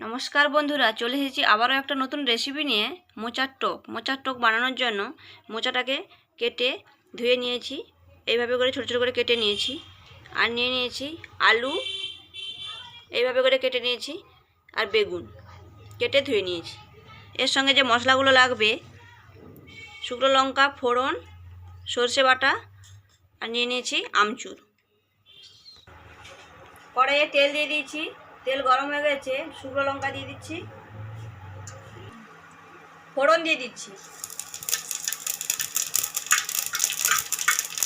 নমস্কার বন্ধুরা, চলে এসেছি আবারও একটা নতুন রেসিপি নিয়ে। মোচার টক বানানোর জন্য মোচাটাকে কেটে ধুয়ে নিয়েছি, এইভাবে করে ছোটো ছোটো করে কেটে নিয়েছি। আর নিয়ে নিয়েছি আলু, এইভাবে করে কেটে নিয়েছি। আর বেগুন কেটে ধুয়ে নিয়েছি। এর সঙ্গে যে মশলাগুলো লাগবে, শুকনো লঙ্কা ফোড়ন, সর্ষে বাটা, আর নিয়ে নিয়েছি আমচুর। কড়াইয়ে তেল দিয়ে দিয়েছি, তেল গরম হয়ে গেছে। শুকনো লঙ্কা দিয়ে দিচ্ছি, ফোড়ন দিয়ে দিচ্ছি।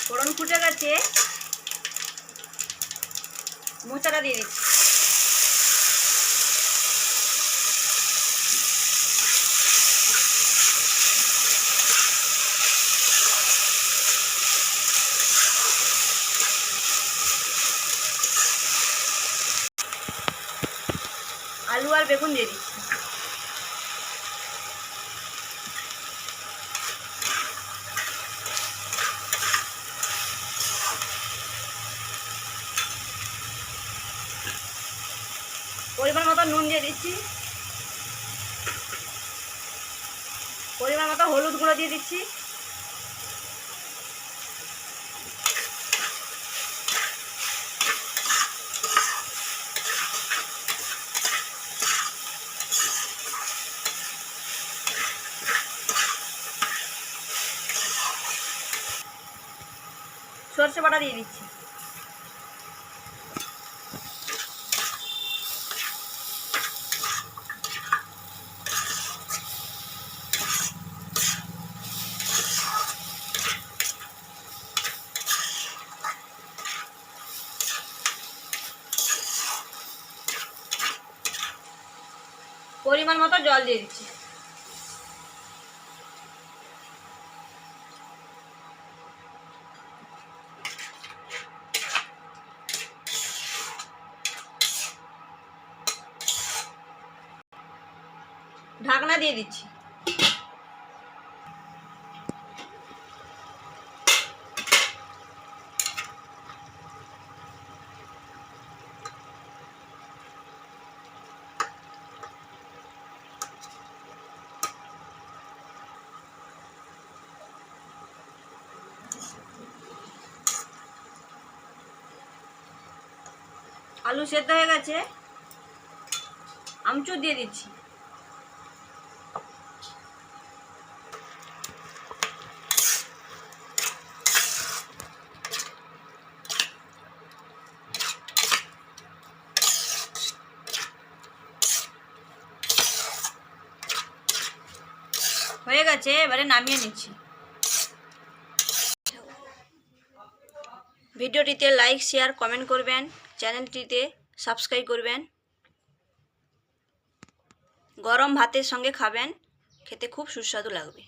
ফোড়ন ফুটে গেছে, মোচাটা দিয়ে দিচ্ছি। আলু আর বেগুন দিয়ে দিচ্ছি। পরিমাণ মতো নুন দিয়ে দিচ্ছি, পরিমাণ মতো হলুদ গুঁড়ো দিয়ে দিচ্ছি, সর্ষে বাটা দিয়ে দিচ্ছি। পরিমাণ মতো জল দিয়ে দিচ্ছি। ঢাকনা দিয়ে দিচ্ছি। আলু সেদ্ধ হয়ে গেছে, আমচুর দিয়ে দিচ্ছি। হয়ে গেছে, এবারে নামিয়ে নিচ্ছি। ভিডিওটিতে লাইক, শেয়ার, কমেন্ট করবেন। চ্যানেলটিতে সাবস্ক্রাইব করবেন। গরম ভাতের সঙ্গে খাবেন, খেতে খুব সুস্বাদু লাগবে।